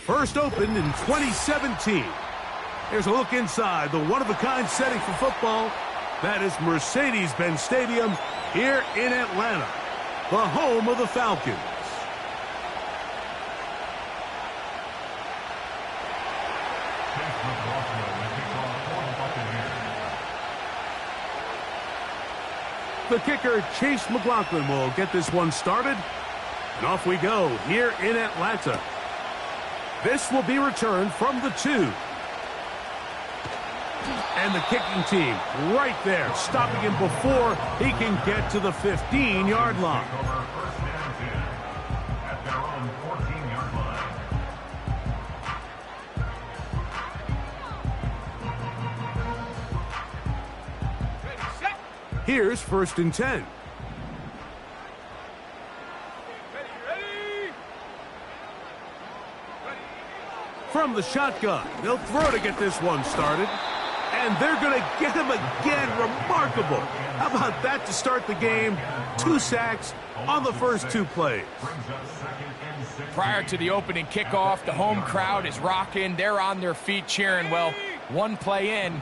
First opened in 2017. Here's a look inside the one-of-a-kind setting for football. That is Mercedes-Benz Stadium here in Atlanta, the home of the Falcons. The kicker, Chase McLaughlin, will get this one started. And off we go here in Atlanta. This will be returned from the 2. And the kicking team right there, stopping him before he can get to the 15-yard line. Here's 1st and 10. From the shotgun, they'll throw to get this one started. And they're going to get him again. Remarkable. How about that to start the game? 2 sacks on the first 2 plays. Prior to the opening kickoff, the home crowd is rocking. They're on their feet cheering. Well, 1 play in,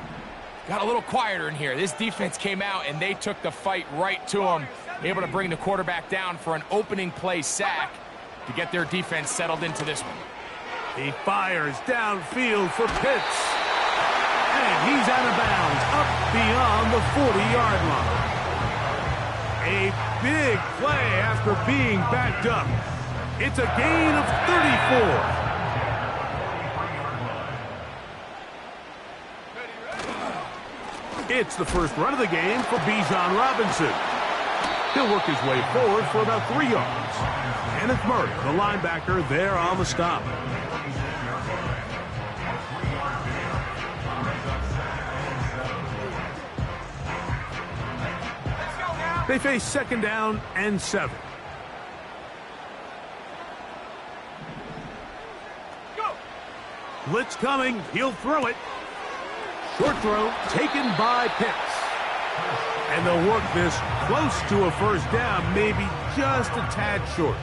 got a little quieter in here. This defense came out, and they took the fight right to them, able to bring the quarterback down for an opening play sack to get their defense settled into this one. He fires downfield for Pitts. And he's out of bounds, up beyond the 40-yard line. A big play after being backed up. It's a gain of 34. It's the first run of the game for Bijan Robinson. He'll work his way forward for about 3 yards. Kenneth Murray, the linebacker, there on the stop. They face 2nd down and 7. Go. Blitz coming. He'll throw it. Short throw taken by Pitts. And they'll work this close to a 1st down, maybe just a tad short.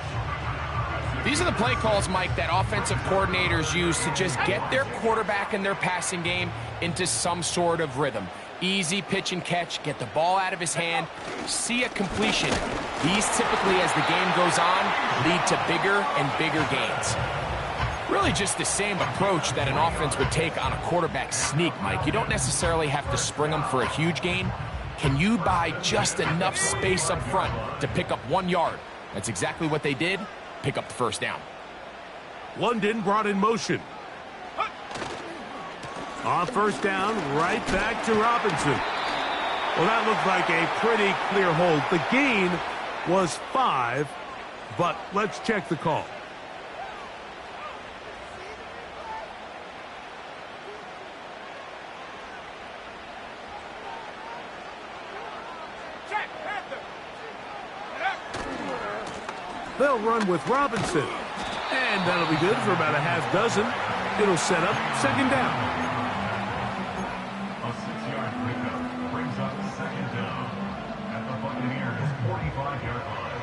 These are the play calls, Mike, that offensive coordinators use to just get their quarterback and their passing game into some sort of rhythm. Easy pitch and catch, get the ball out of his hand, see a completion. These typically, as the game goes on, lead to bigger and bigger gains. Really just the same approach that an offense would take on a quarterback sneak, Mike. You don't necessarily have to spring them for a huge gain. Can you buy just enough space up front to pick up 1 yard? That's exactly what they did. Pick up the 1st down. London brought in motion. On 1st down, right back to Robinson. Well, that looked like a pretty clear hold. The gain was 5, but let's check the call. They'll run with Robinson. And that'll be good for about a half dozen. It'll set up 2nd down. A 6-yard pickup brings up 2nd down at the Buccaneers' 45-yard line.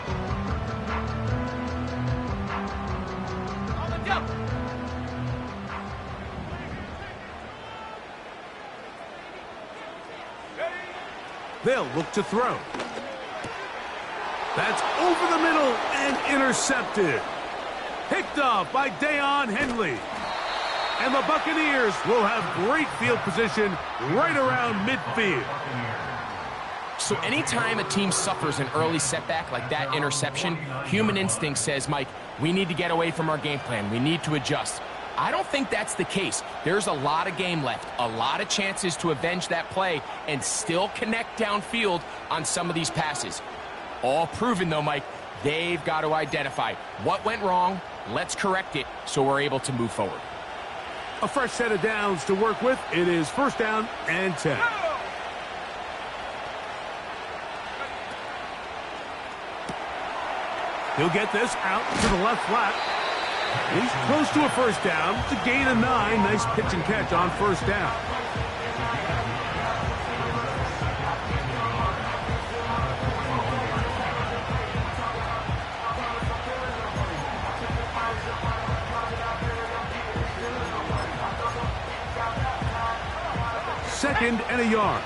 On the jump. They'll look to throw. That's over the middle and intercepted. Picked off by Deion Henley. And the Buccaneers will have great field position right around midfield. So anytime a team suffers an early setback like that interception, human instinct says, Mike, we need to get away from our game plan. We need to adjust. I don't think that's the case. There's a lot of game left, a lot of chances to avenge that play and still connect downfield on some of these passes. All proven, though, Mike, they've got to identify what went wrong, let's correct it so we're able to move forward. A fresh set of downs to work with. It is 1st down and 10. He'll get this out to the left flat. He's close to a 1st down. It's a gain of 9. Nice pitch and catch on 1st down. 2nd and a yard.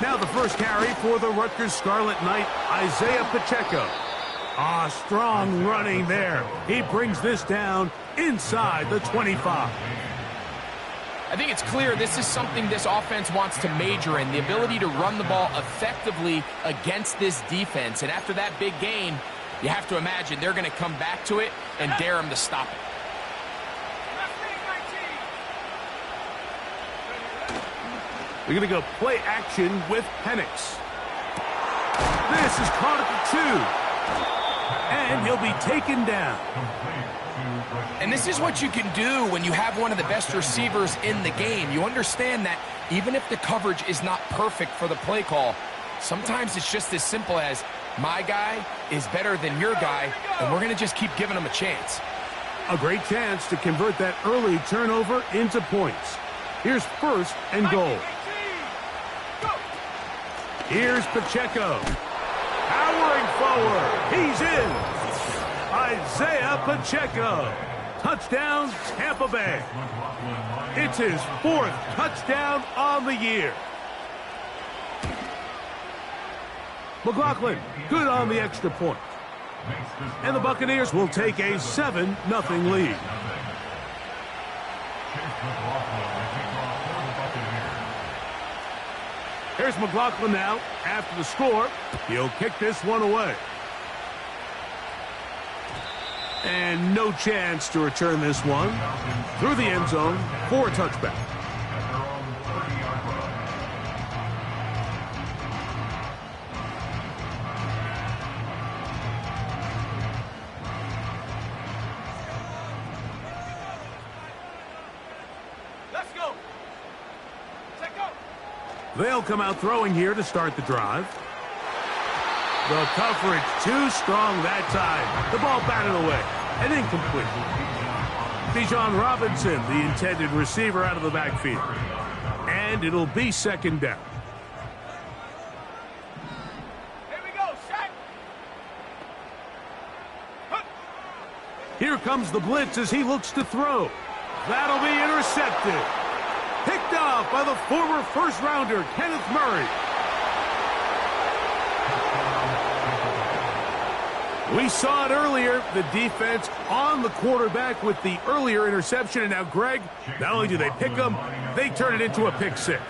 Now the first carry for the Rutgers Scarlet Knight, Isaiah Pacheco. Strong running there. He brings this down inside the 25. I think it's clear this is something this offense wants to major in, the ability to run the ball effectively against this defense. And after that big gain, you have to imagine they're going to come back to it and dare them to stop it. They're going to go play action with Penix. This is caught at the 2. And he'll be taken down. And this is what you can do when you have one of the best receivers in the game. You understand that even if the coverage is not perfect for the play call, sometimes it's just as simple as my guy is better than your guy, and we're going to just keep giving him a chance. A great chance to convert that early turnover into points. Here's 1st and goal. Here's Pacheco. Powering forward. He's in. Isaiah Pacheco. Touchdown, Tampa Bay. It's his 4th touchdown on the year. McLaughlin, good on the extra point. And the Buccaneers will take a 7-0 lead. Here's McLaughlin now after the score. He'll kick this one away. And no chance to return this one through the end zone for a touchback. Let's go. Take go. They'll come out throwing here to start the drive. The coverage too strong that time. The ball batted away and incomplete. Bijan Robinson, the intended receiver, out of the backfield. And it'll be 2nd down. Here we go, set. Here comes the blitz as he looks to throw. That'll be intercepted. Picked off by the former first-rounder, Kenneth Murray. We saw it earlier, the defense on the quarterback with the earlier interception. And now, Greg, not only do they pick him, they turn it into a pick 6.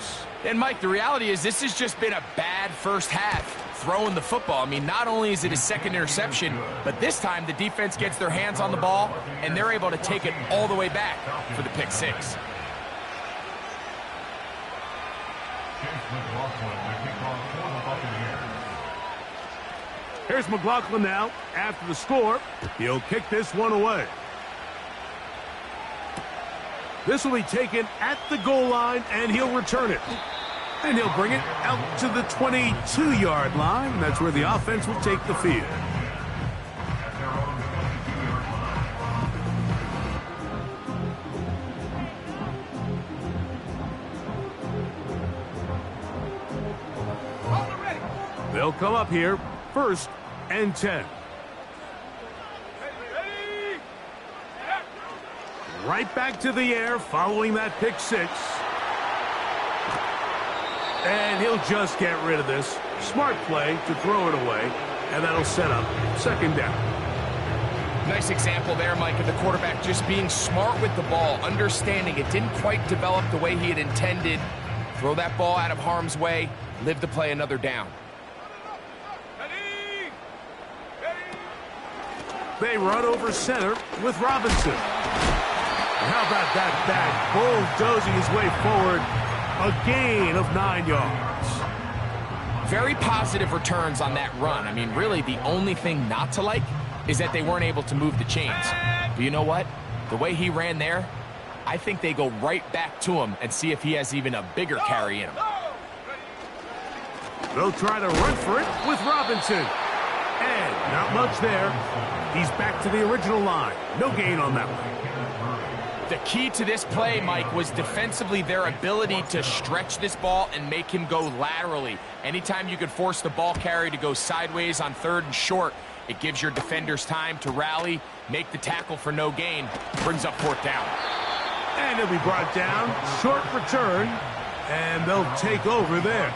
And, Mike, the reality is this has just been a bad first half throwing the football. I mean, not only is it his 2nd interception, but this time the defense gets their hands on the ball, and they're able to take it all the way back for the pick 6. Here's McLaughlin now after the score. He'll kick this one away. This will be taken at the goal line, and he'll return it. And he'll bring it out to the 22-yard line. That's where the offense will take the field. They'll come up here, 1st and 10. Right back to the air following that pick 6. And he'll just get rid of this. Smart play to throw it away, and that'll set up 2nd down. Nice example there, Mike, of the quarterback just being smart with the ball, understanding it didn't quite develop the way he had intended. Throw that ball out of harm's way, live to play another down. They run over center with Robinson. How about that back bulldozing his way forward? A gain of 9 yards. Very positive returns on that run. I mean, really, the only thing not to like is that they weren't able to move the chains. But you know what? The way he ran there, I think they go right back to him and see if he has even a bigger carry in him. They'll try to run for it with Robinson. And not much there. He's back to the original line. No gain on that one. The key to this play, Mike, was defensively their ability to stretch this ball and make him go laterally. Anytime you could force the ball carrier to go sideways on 3rd and short, it gives your defenders time to rally, make the tackle for no gain, brings up 4th down. And he'll be brought down, short return, and they'll take over there.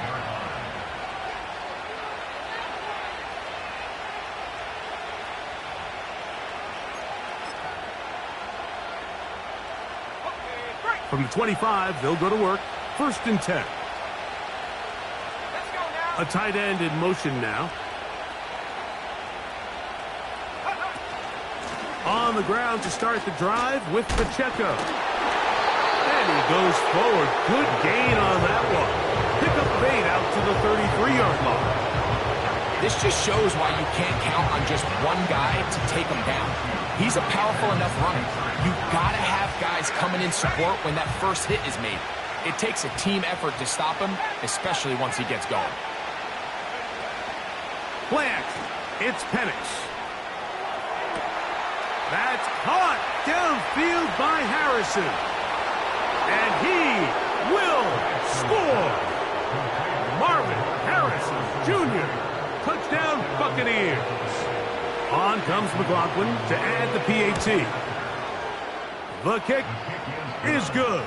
From the 25, they'll go to work. 1st and 10. Let's go now. A tight end in motion now. On the ground to start the drive with Pacheco. And he goes forward. Good gain on that one. Pick up 8 out to the 33-yard line. This just shows why you can't count on just one guy to take him down. He's a powerful enough runner. You've got to have guys coming in support when that first hit is made. It takes a team effort to stop him, especially once he gets going. Play action. It's Penix. That's caught downfield by Harrison. And he will score. Marvin Harrison Jr. Touchdown Buccaneers. On comes McLaughlin to add the PAT. The kick is good.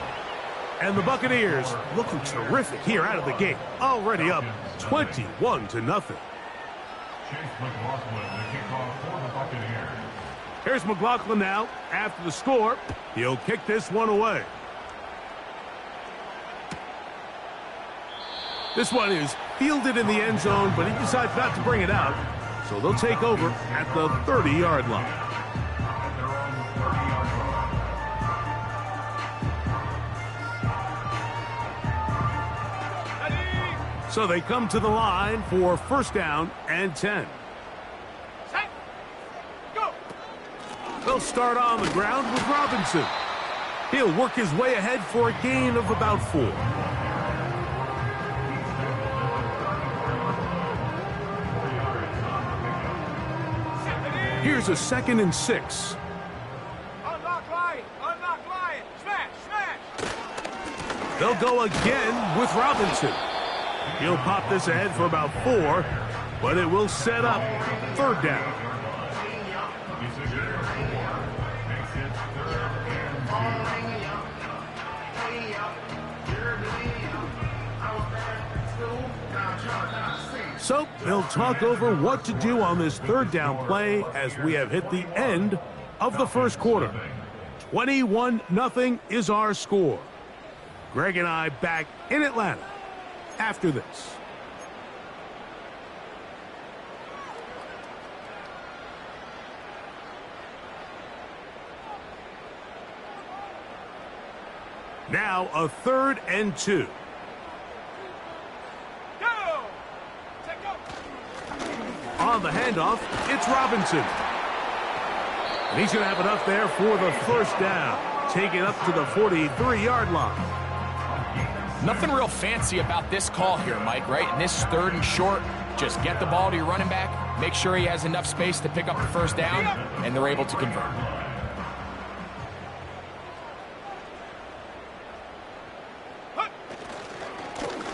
And the Buccaneers looking terrific here out of the gate. Already up 21-0. Chase McLaughlin, the kickoff for the Buccaneers. Here's McLaughlin now. After the score, he'll kick this one away. This one is fielded in the end zone, but he decides not to bring it out. So they'll take over at the 30-yard line. So they come to the line for 1st down and 10. Set. Go. They'll start on the ground with Robinson. He'll work his way ahead for a gain of about 4. Here's a 2nd and 6. Unlock line. Unlock line. Smash. Smash. They'll go again with Robinson. He'll pop this ahead for about 4, but it will set up 3rd down. So they'll talk over what to do on this 3rd down play as we have hit the end of the 1st quarter. 21-0 is our score. Greg and I back in Atlanta after this. Now a 3rd and 2. Go. Take go. On the handoff, it's Robinson. And he's going to have enough there for the 1st down. Take it up to the 43-yard line. Nothing real fancy about this call here, Mike, right? In this 3rd and short, just get the ball to your running back, make sure he has enough space to pick up the 1st down, and they're able to convert.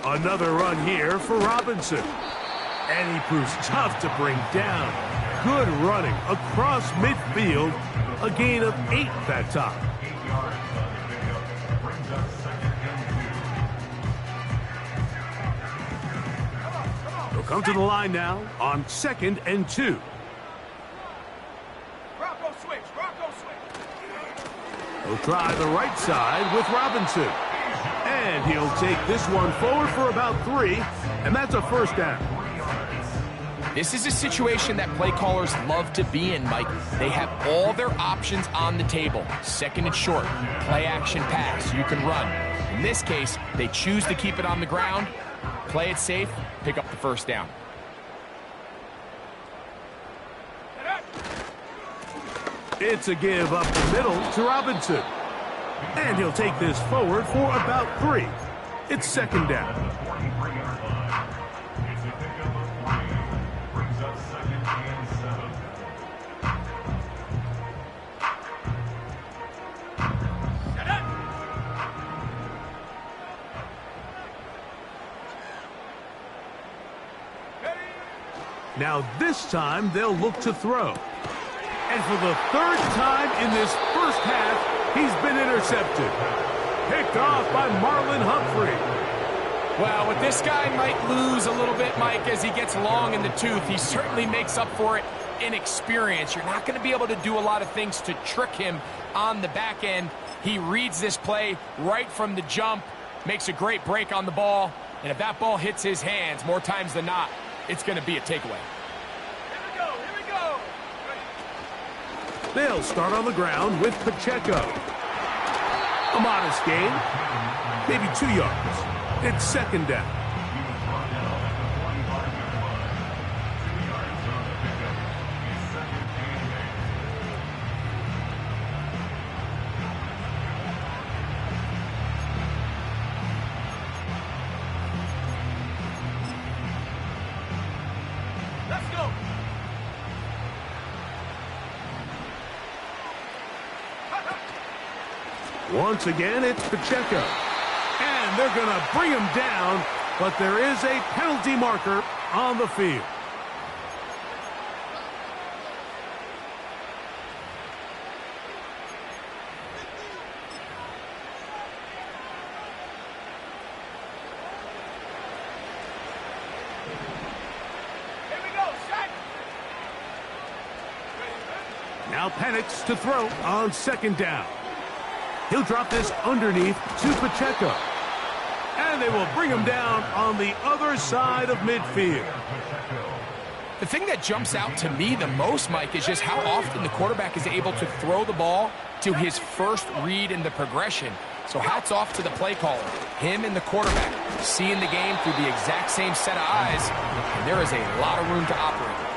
Another run here for Robinson. And he proves tough to bring down. Good running across midfield. A gain of 8 that time. 8 yards on the pickup. Brings up 2nd and 2. They'll come to the line now on 2nd and 2. Bronco switch. Bronco switch. He'll try the right side with Robinson. And he'll take this one forward for about 3, and that's a 1st down. This is a situation that play callers love to be in, Mike. They have all their options on the table. 2nd and short, play action pass, you can run. In this case, they choose to keep it on the ground, play it safe, pick up the 1st down. It's a give up the middle to Robinson. And he'll take this forward for about 3. It's 2nd down. It's a pickup of 3. Brings up 2nd and 7. Now this time they'll look to throw. And for the third time in this first half, he's been intercepted. Picked off by Marlon Humphrey. Well, what this guy might lose a little bit, Mike, as he gets long in the tooth, he certainly makes up for it in experience. You're not going to be able to do a lot of things to trick him on the back end. He reads this play right from the jump, makes a great break on the ball, and if that ball hits his hands more times than not, it's going to be a takeaway. Here we go. They'll start on the ground with Pacheco. A modest gain, maybe 2 yards. It's second down. Let's go. Once again, it's Pacheco. And they're going to bring him down, but there is a penalty marker on the field. Here we go, set. Now Penix to throw on second down. He'll drop this underneath to Pacheco. And they will bring him down on the other side of midfield. The thing that jumps out to me the most, Mike, is just how often the quarterback is able to throw the ball to his first read in the progression. So hats off to the play caller. Him and the quarterback seeing the game through the exact same set of eyes, and there is a lot of room to operate.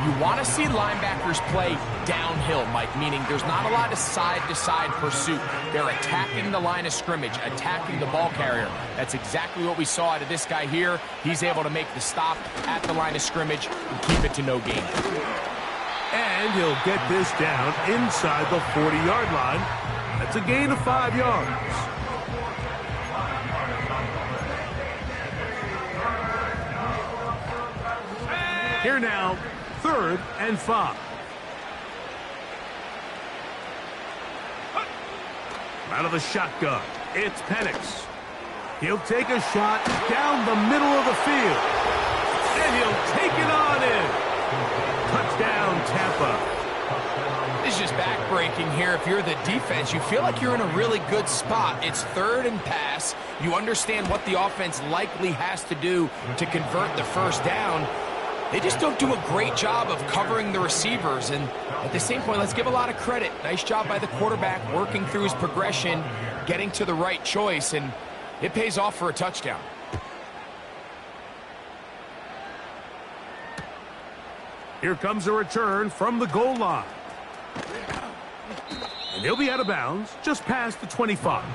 You want to see linebackers play downhill, Mike, meaning there's not a lot of side-to-side pursuit. They're attacking the line of scrimmage, attacking the ball carrier. That's exactly what we saw out of this guy here. He's able to make the stop at the line of scrimmage and keep it to no gain. And he'll get this down inside the 40-yard line. That's a gain of 5 yards. Here now, 3rd and 5. Out of the shotgun, it's Penix. He'll take a shot down the middle of the field. And he'll take it on in. Touchdown, Tampa. This is just back-breaking here. If you're the defense, you feel like you're in a really good spot. It's 3rd and pass. You understand what the offense likely has to do to convert the first down. They just don't do a great job of covering the receivers. And at the same point, let's give a lot of credit. Nice job by the quarterback working through his progression, getting to the right choice, and it pays off for a touchdown. Here comes a return from the goal line. And he'll be out of bounds just past the 25.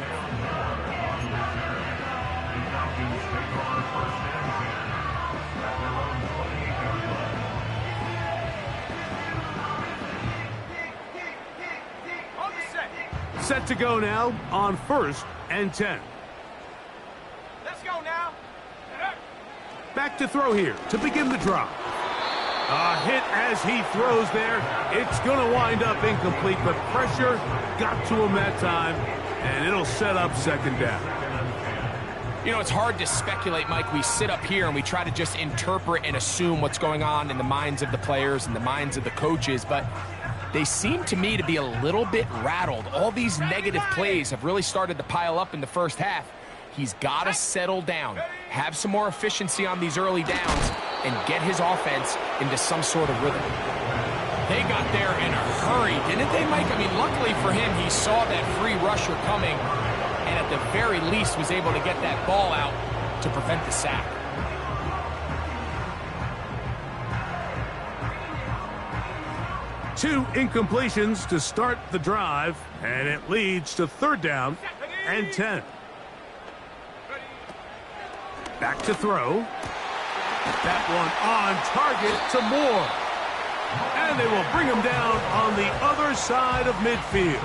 Set to go now on 1st and 10. Let's go now. Back to throw here to begin the drive. A hit as he throws there. It's going to wind up incomplete, but pressure got to him that time, and it'll set up second down. You know, it's hard to speculate, Mike. We sit up here and we try to just interpret and assume what's going on in the minds of the players and the minds of the coaches, but they seem to me to be a little bit rattled. All these negative plays have really started to pile up in the first half. He's got to settle down, have some more efficiency on these early downs, and get his offense into some sort of rhythm. They got there in a hurry, didn't they, Mike? I mean, luckily for him, he saw that free rusher coming, and at the very least was able to get that ball out to prevent the sack. Two incompletions to start the drive, and it leads to 3rd down and 10. Back to throw. That one on target to Moore. And they will bring him down on the other side of midfield.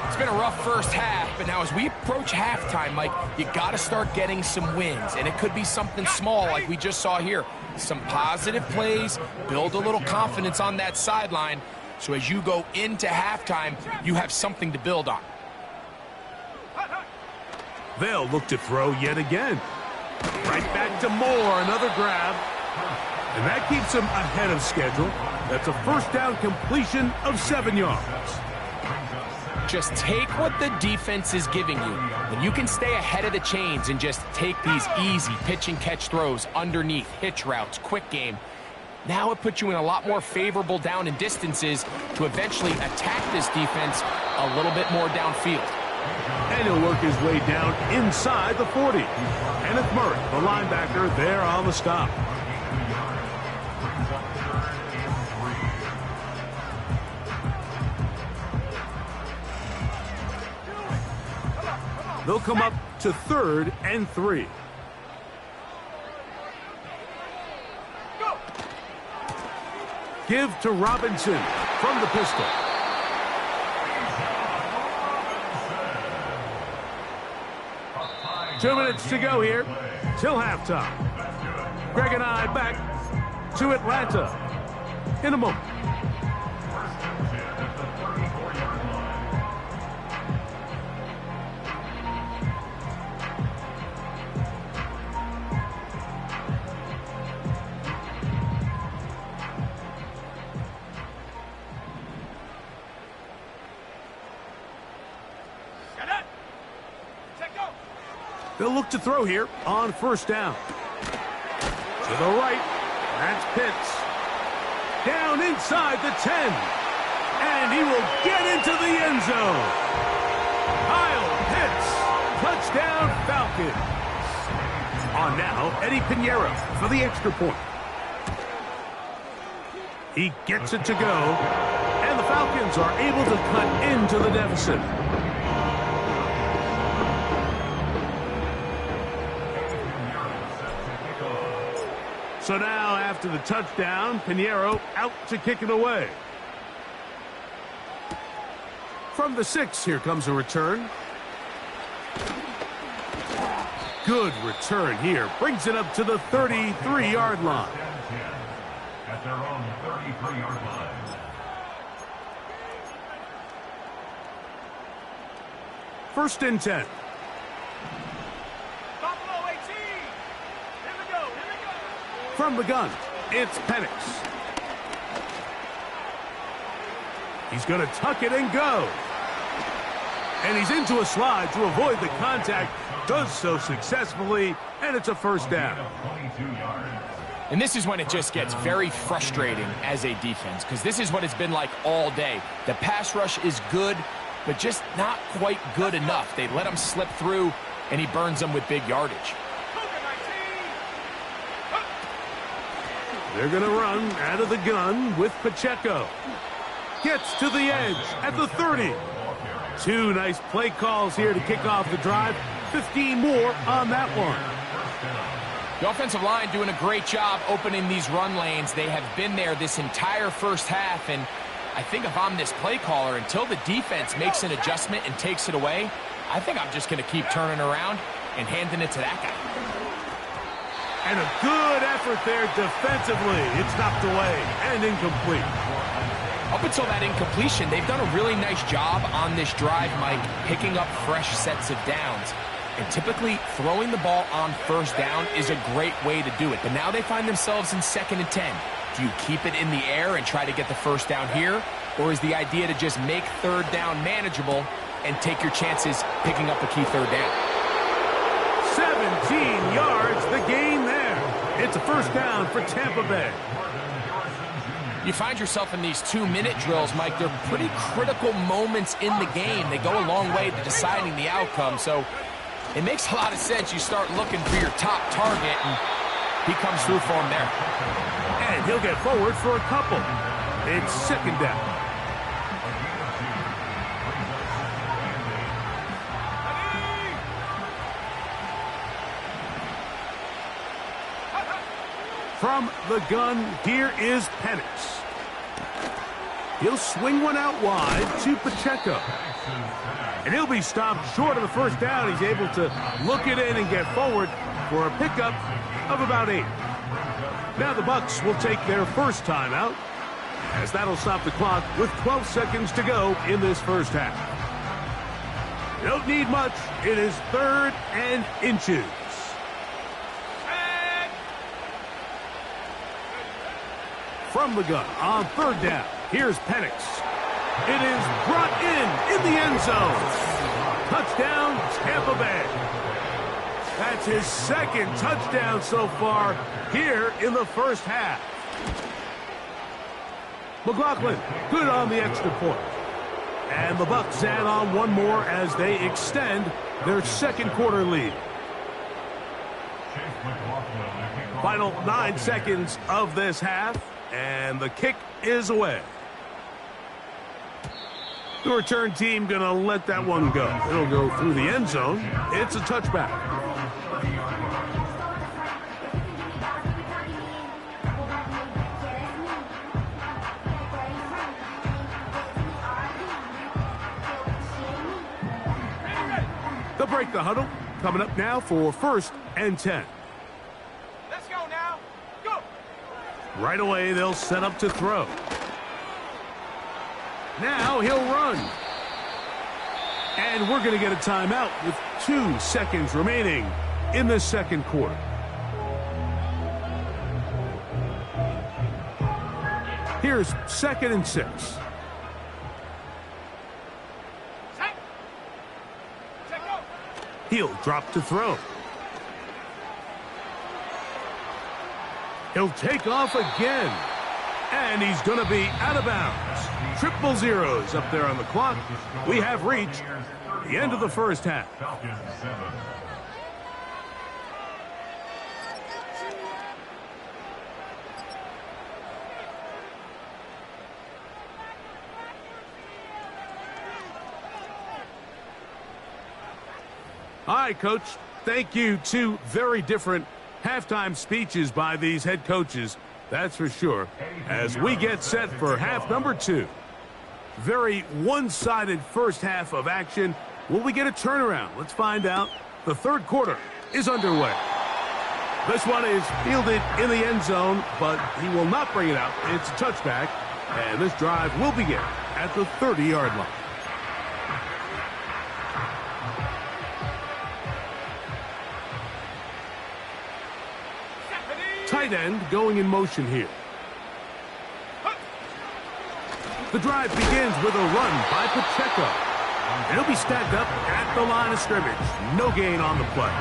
It's been a rough first half, but now as we approach halftime, Mike, you got to start getting some wins, and it could be something small like we just saw here. Some positive plays, build a little confidence on that sideline, so as you go into halftime, you have something to build on. They'll look to throw yet again. Right back to Moore, another grab. And that keeps him ahead of schedule. That's a first down completion of 7 yards. Just take what the defense is giving you. When you can stay ahead of the chains and just take these easy pitch and catch throws underneath, hitch routes, quick game, now it puts you in a lot more favorable down and distances to eventually attack this defense a little bit more downfield. And he'll work his way down inside the 40. Kenneth Murray, the linebacker, there on the stop. They'll come up to 3rd and 3. Give to Robinson from the pistol. Two minutes to go here till halftime. Greg and I back to Atlanta in a moment. They'll look to throw here on first down. To the right, that's Pitts. Down inside the 10. And he will get into the end zone. Kyle Pitts, touchdown Falcons. On now, Eddie Pinheiro for the extra point. He gets it to go. And the Falcons are able to cut into the deficit. So now, after the touchdown, Pinheiro out to kick it away. From the 6, here comes a return. Good return here. Brings it up to the 33-yard line. At their own 33-yard line. First and 10. From the gun, it's Penix. He's going to tuck it and go. And he's into a slide to avoid the contact. Does so successfully, and it's a first down. And this is when it just gets very frustrating as a defense, because this is what it's been like all day. The pass rush is good, but just not quite good enough. They let him slip through, and he burns them with big yardage. They're going to run out of the gun with Pacheco. Gets to the edge at the 30. Two nice play calls here to kick off the drive. 15 more on that one. The offensive line doing a great job opening these run lanes. They have been there this entire first half, and I think if I'm this play caller, until the defense makes an adjustment and takes it away, I think I'm just going to keep turning around and handing it to that guy. And a good effort there defensively. It's knocked away and incomplete. Up until that incompletion, they've done a really nice job on this drive, Mike, picking up fresh sets of downs. And typically, throwing the ball on first down is a great way to do it. But now they find themselves in 2nd and 10. Do you keep it in the air and try to get the first down here? Or is the idea to just make third down manageable and take your chances picking up a key third down? 17 yards, the gain there. It's a first down for Tampa Bay. You find yourself in these 2-minute drills, Mike. They're pretty critical moments in the game. They go a long way to deciding the outcome. So it makes a lot of sense. You start looking for your top target, and he comes through for him there. And he'll get forward for a couple. It's 2nd down. From the gun, here is Penix. He'll swing one out wide to Pacheco. And he'll be stopped short of the first down. He's able to look it in and get forward for a pickup of about 8. Now the Bucs will take their first timeout, as that'll stop the clock with 12 seconds to go in this first half. Don't need much. It is 3rd and inches. From the gun on 3rd down, here's Penix. It is brought in the end zone. Touchdown, Tampa Bay. That's his 2nd touchdown so far here in the first half. McLaughlin, good on the extra point. And the Bucs add on one more as they extend their 2nd quarter lead. Final 9 seconds of this half, and the kick is away. The return team going to let that one go. It'll go through the end zone. It's a touchback. They'll break the huddle. Coming up now for 1st and 10. Let's go now. Go. Right away, they'll set up to throw. Now he'll run. And we're going to get a timeout with 2 seconds remaining in the 2nd quarter. Here's 2nd and 6. Set. Set, go. He'll drop to throw. He'll take off again. And he's going to be out of bounds. 0-0 up there on the clock. We have reached the end of the first half. All right, Coach. Thank you. 2 very different halftime speeches by these head coaches. That's for sure. As we get set for half number 2. Very one-sided first half of action. Will we get a turnaround? Let's find out. The 3rd quarter is underway. This one is fielded in the end zone, but he will not bring it out. It's a touchback, and this drive will begin at the 30-yard line. Tight end going in motion here. The drive begins with a run by Pacheco. He'll be stacked up at the line of scrimmage. No gain on the play.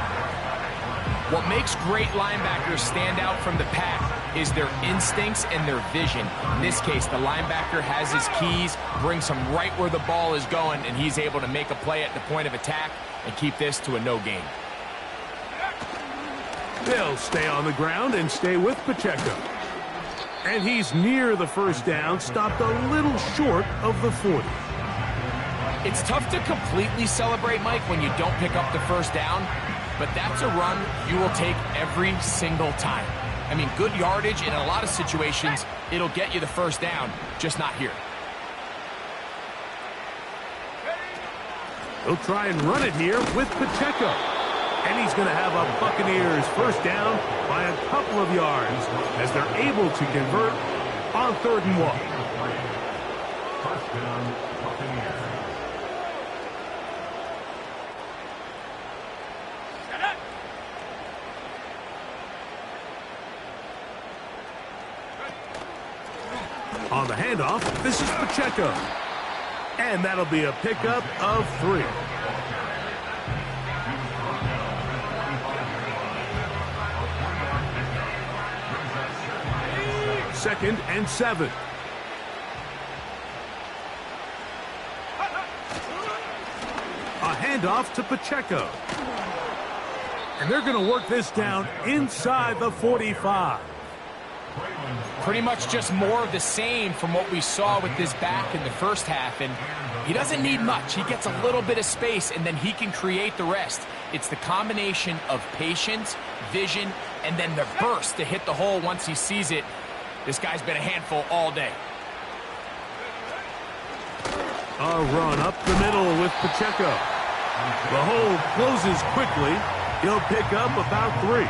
What makes great linebackers stand out from the pack is their instincts and their vision. In this case, the linebacker has his keys, brings him right where the ball is going, and he's able to make a play at the point of attack and keep this to a no gain. They'll stay on the ground and stay with Pacheco. And he's near the first down, stopped a little short of the 40. It's tough to completely celebrate, Mike, when you don't pick up the first down, but that's a run you will take every single time. I mean, good yardage in a lot of situations, it'll get you the first down, just not here. He'll try and run it here with Pacheco. And he's going to have a Buccaneers first down by a couple of yards as they're able to convert on 3rd and 1. First down, Buccaneers. On the handoff, this is Pacheco. And that'll be a pickup of 3. Second and 7. A handoff to Pacheco. And they're going to work this down inside the 45. Pretty much just more of the same from what we saw with this back in the first half. And he doesn't need much. He gets a little bit of space, and then he can create the rest. It's the combination of patience, vision, and then the burst to hit the hole once he sees it. This guy's been a handful all day. A run up the middle with Pacheco. The hole closes quickly. He'll pick up about 3.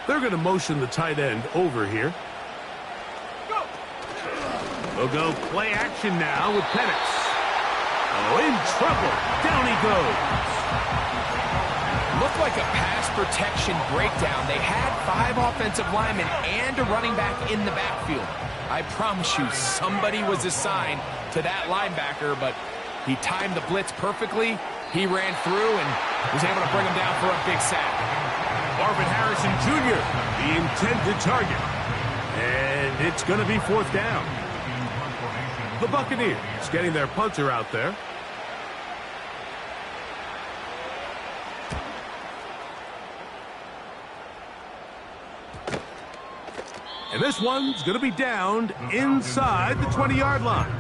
They're going to motion the tight end over here. They'll go play action now with Penix. Oh, in trouble. Down he goes. Looked like a pass protection breakdown. They had 5 offensive linemen and a running back in the backfield. I promise you, somebody was assigned to that linebacker, but he timed the blitz perfectly. He ran through and was able to bring him down for a big sack. Marvin Harrison Jr., the intended target. And it's going to be 4th down. The Buccaneers getting their punter out there. And this one's going to be downed inside the 20-yard line.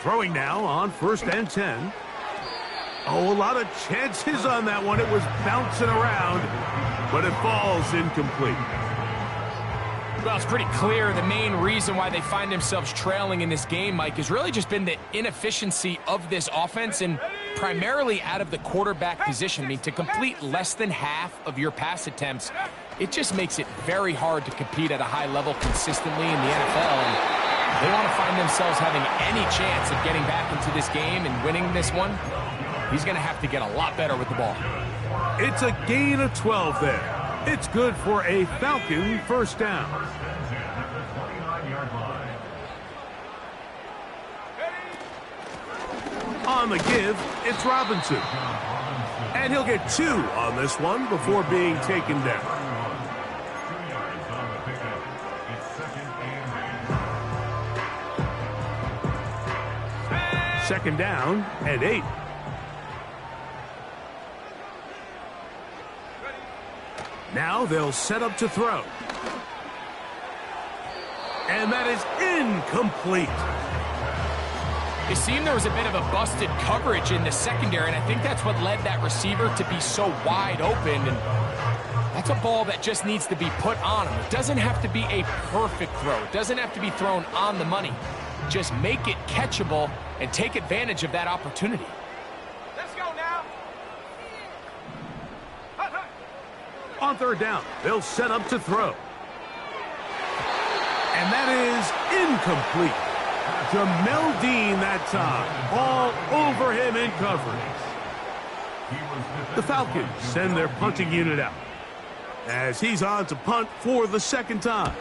Throwing now on 1st and 10. Oh, a lot of chances on that one. It was bouncing around, but it falls incomplete. Well, it's pretty clear the main reason why they find themselves trailing in this game, Mike, has really just been the inefficiency of this offense and primarily out of the quarterback position. I mean, to complete less than half of your pass attempts, it just makes it very hard to compete at a high level consistently in the NFL. And they want to find themselves having any chance of getting back into this game and winning this one. He's going to have to get a lot better with the ball. It's a gain of 12 there. It's good for a Falcon 1st down. On the give, it's Robinson. And he'll get 2 on this one before being taken down. 2nd down and 8. Now they'll set up to throw. And that is incomplete. It seemed there was a bit of a busted coverage in the secondary, and I think that's what led that receiver to be so wide open. And that's a ball that just needs to be put on him. It doesn't have to be a perfect throw. It doesn't have to be thrown on the money. Just make it catchable and take advantage of that opportunity. Let's go now. On 3rd down, they'll set up to throw. And that is incomplete. Jamel Dean that time. All over him in coverage. The Falcons send their punting unit out as he's on to punt for the 2nd time.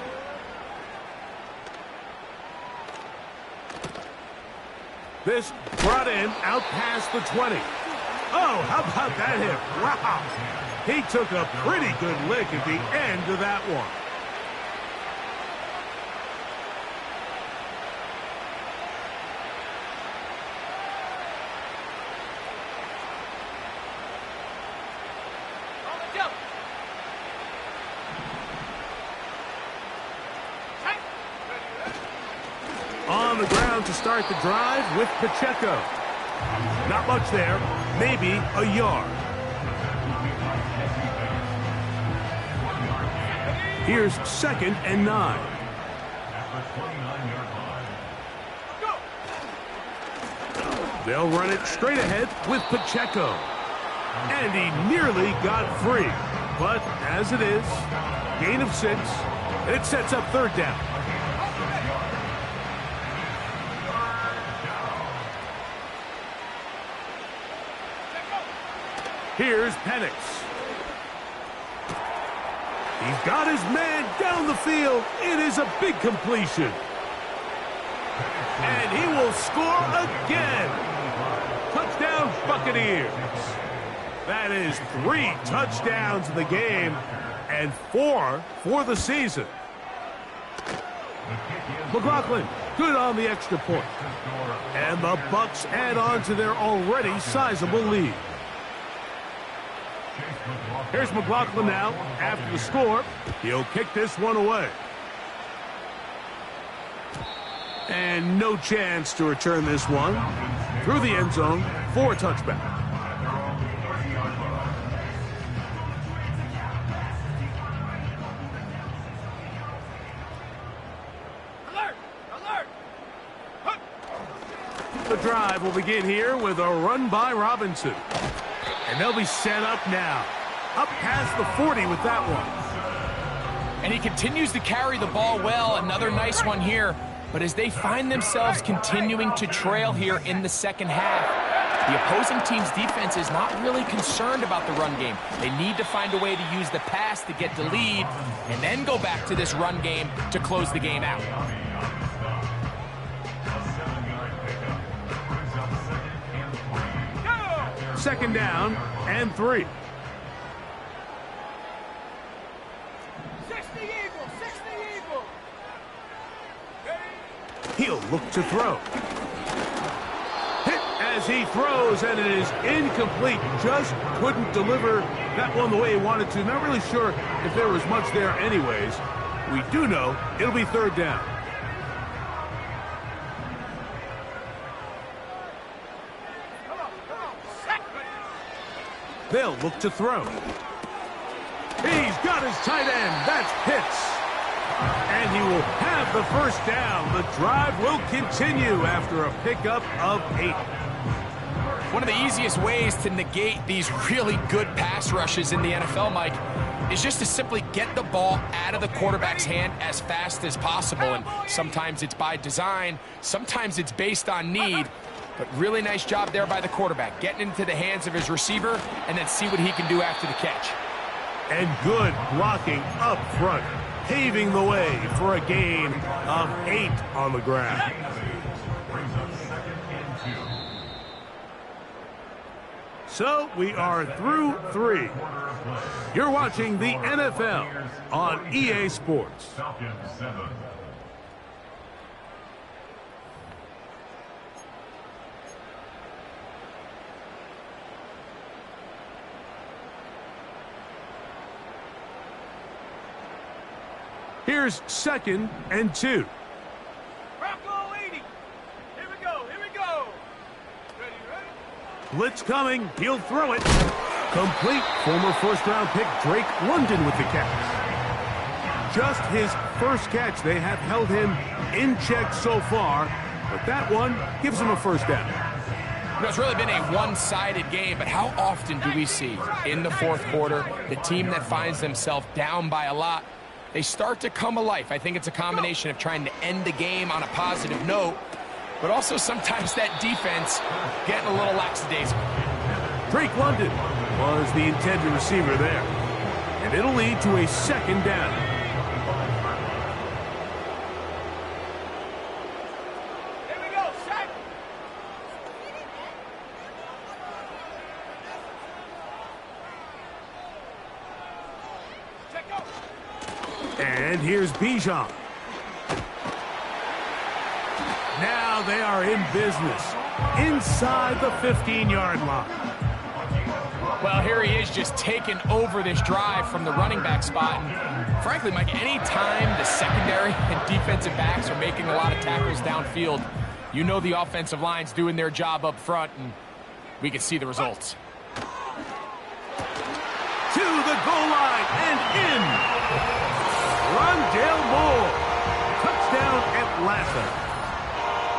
This brought in out past the 20. Oh, how about that hit? Wow. He took a pretty good lick at the end of that one. On the ground to start the drive with Pacheco. Not much there, maybe a yard. Here's 2nd and 9. They'll run it straight ahead with Pacheco. And he nearly got free. But as it is, gain of 6, and it sets up 3rd down. Here's Penix. He's got his man down the field. It is a big completion. And he will score again. Touchdown, Buccaneers. That is 3 touchdowns in the game. And and 4 for the season. McLaughlin, good on the extra point. And the Bucs add on to their already sizable lead. Here's McLaughlin now. After the score, he'll kick this one away. And no chance to return this one through the end zone for a touchback. Alert! Alert! The drive will begin here with a run by Robinson. And they'll be set up now. Up past the 40 with that one. And he continues to carry the ball well. Another nice one here. But as they find themselves continuing to trail here in the second half, the opposing team's defense is not really concerned about the run game. They need to find a way to use the pass to get the lead and then go back to this run game to close the game out. Second down and 3. 60 Eagles! 60 Eagles! He'll look to throw. Hit as he throws, and it is incomplete. Just couldn't deliver that one the way he wanted to. Not really sure if there was much there anyways. We do know it'll be third down. They'll look to throw. He's got his tight end. That's Pitts. And he will have the first down. The drive will continue after a pickup of 8. One of the easiest ways to negate these really good pass rushes in the NFL, Mike, is just to simply get the ball out of the quarterback's hand as fast as possible. And sometimes it's by design, sometimes it's based on need. But really nice job there by the quarterback, getting into the hands of his receiver and then see what he can do after the catch. And good blocking up front, paving the way for a gain of 8 on the ground. So we are through 3. You're watching the NFL on EA Sports. Here's 2nd and 2. Bronco leading. Here we go. Here we go. Ready, ready? Blitz coming. He'll throw it. Complete. Former first-round pick Drake London with the catch. Just his first catch. They have held him in check so far, but that one gives him a first down. You know, it's really been a one-sided game, but how often do we see in the fourth quarter the team that finds themselves down by a lot, they start to come alive? I think it's a combination of trying to end the game on a positive note, but also sometimes that defense getting a little lackadaisical. Drake London was the intended receiver there, and it'll lead to a second down. Here we go. Set. Check out. And here's Bijan. Now they are in business inside the 15-yard line. Well, here he is just taking over this drive from the running back spot. And frankly, Mike, any time the secondary and defensive backs are making a lot of tackles downfield, you know the offensive line's doing their job up front, and we can see the results. To the goal line and in. Rondale Moore. Touchdown, Atlanta.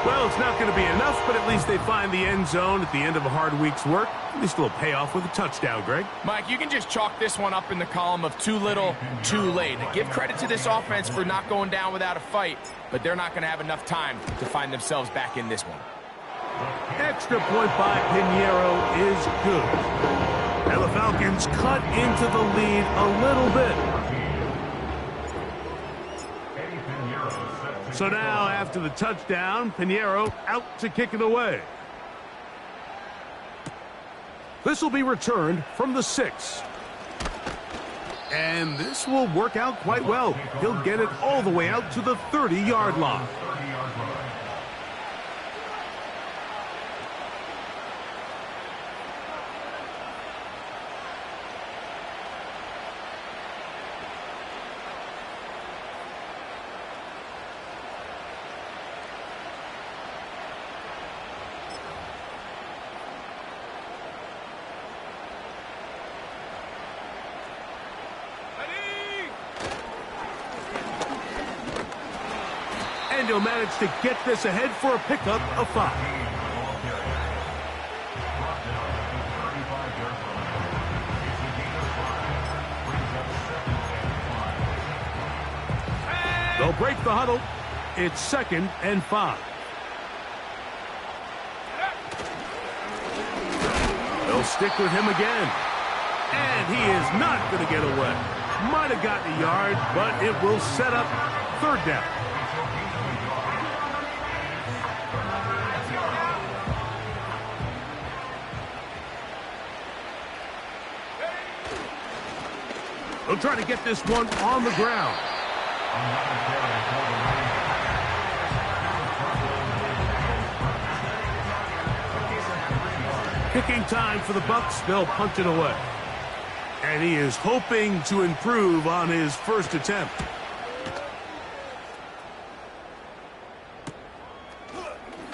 Well, it's not going to be enough, but at least they find the end zone at the end of a hard week's work. At least a little payoff with a touchdown, Greg. Mike, you can just chalk this one up in the column of too little, too late. Give credit to this offense for not going down without a fight, but they're not going to have enough time to find themselves back in this one. Extra point by Pinheiro is good. And the Falcons cut into the lead a little bit. So now, after the touchdown, Pinheiro out to kick it away. This will be returned from the 6. And this will work out quite well. He'll get it all the way out to the 30-yard line. And he'll manage to get this ahead for a pickup of 5. They'll break the huddle. It's 2nd and 5. They'll stick with him again. And he is not going to get away. Might have gotten a yard, but it will set up 3rd down. They'll try to get this one on the ground. Kicking time for the Bucks. They'll punt it away. And he is hoping to improve on his first attempt.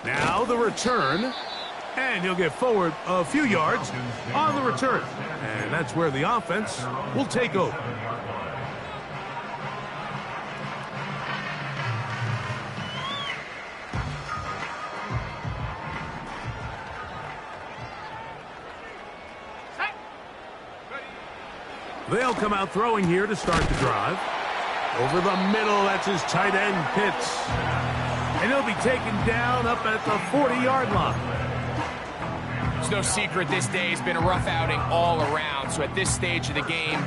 Now the return. And he'll get forward a few yards on the return. And that's where the offense will take over. They'll come out throwing here to start the drive. Over the middle, that's his tight end, Pitts. And he'll be taken down up at the 40-yard line. It's no secret this day has been a rough outing all around. So at this stage of the game,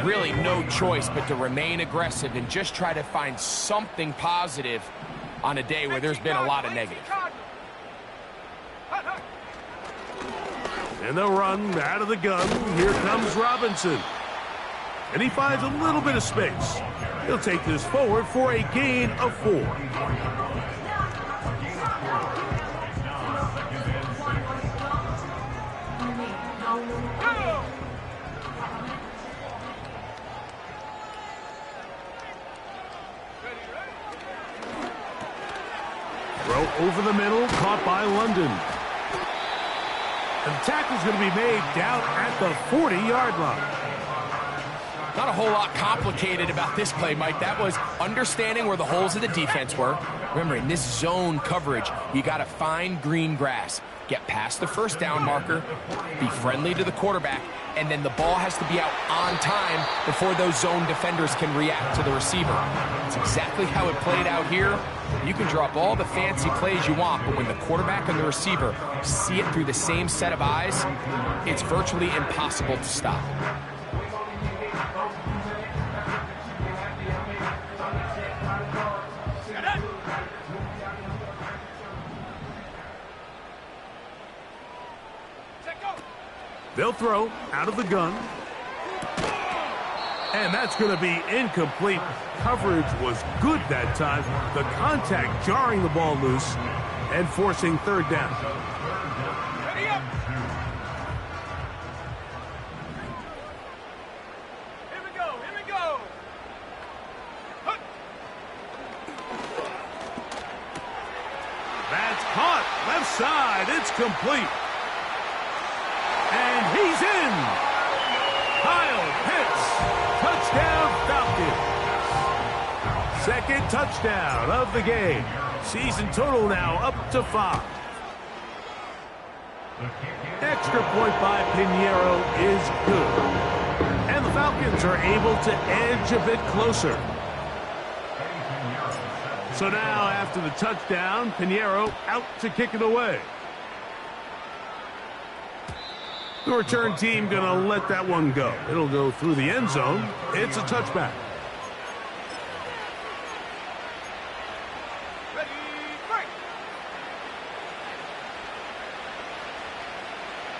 really no choice but to remain aggressive and just try to find something positive on a day where there's been a lot of negative. And they'll run out of the gun. Here comes Robinson. And he finds a little bit of space. He'll take this forward for a gain of 4. Throw over the middle, caught by London. And the tackle's going to be made down at the 40-yard line. Not a whole lot complicated about this play, Mike. That was understanding where the holes of the defense were. Remember, in this zone coverage, you got to find green grass. Get past the first down marker, be friendly to the quarterback, and then the ball has to be out on time before those zone defenders can react to the receiver. That's exactly how it played out here. You can drop all the fancy plays you want, but when the quarterback and the receiver see it through the same set of eyes, it's virtually impossible to stop. They'll throw out of the gun. And that's going to be incomplete. Coverage was good that time. The contact jarring the ball loose and forcing 3rd down. Ready up. Here we go. Here we go. Hup. That's caught. Left side. It's complete. And he's in. Kyle Pitts. Touchdown Falcons. 2nd touchdown of the game. Season total now up to 5. Extra point by Pinheiro is good. And the Falcons are able to edge a bit closer. So now after the touchdown, Pinheiro out to kick it away. The return team going to let that one go. It'll go through the end zone. It's a touchback. Ready, break.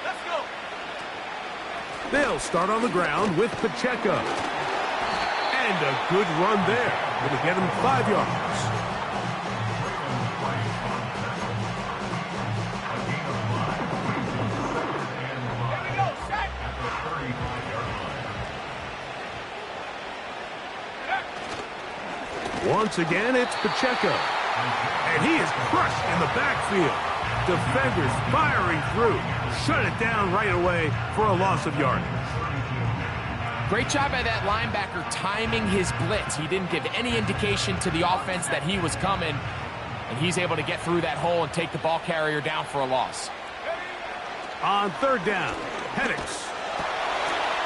Let's go. They'll start on the ground with Pacheco. And a good run there. Going to get him 5 yards. Once again, it's Pacheco. And he is crushed in the backfield. Defenders firing through. Shut it down right away for a loss of yardage. Great job by that linebacker timing his blitz. He didn't give any indication to the offense that he was coming, and he's able to get through that hole and take the ball carrier down for a loss. On third down, Penix.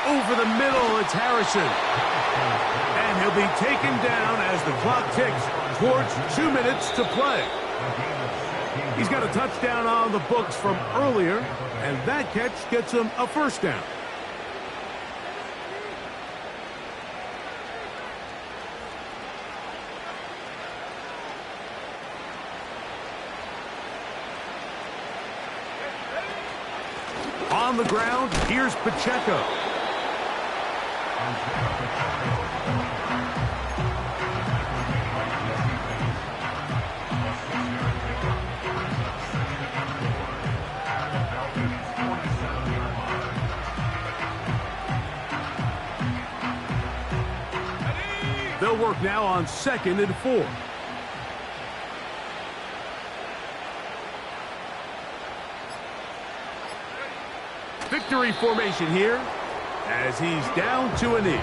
Over the middle, it's Harrison. And he'll be taken down as the clock ticks towards 2 minutes to play. He's got a touchdown on the books from earlier, and that catch gets him a first down. On the ground, here's Pacheco. They'll work now on 2nd and 4. Victory formation here as he's down to a knee.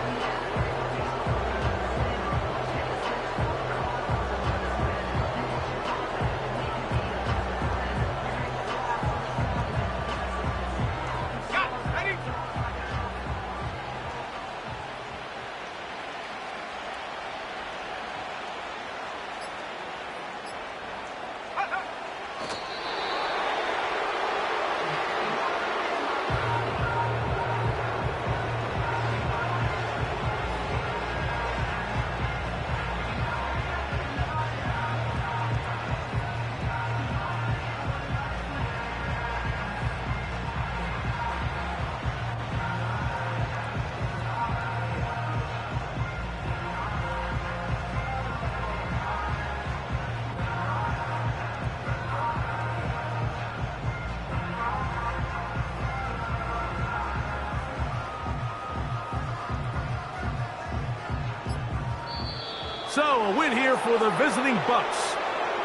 So, a win here for the visiting Bucks.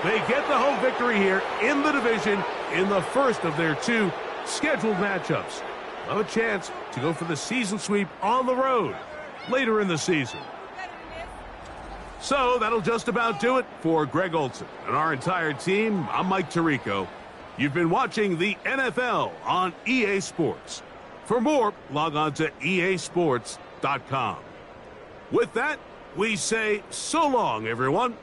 They get the home victory here in the division in the first of their 2 scheduled matchups. They'll have a chance to go for the season sweep on the road later in the season. So, that'll just about do it for Greg Olson and our entire team. I'm Mike Tirico. You've been watching the NFL on EA Sports. For more, log on to easports.com. With that, we say so long, everyone.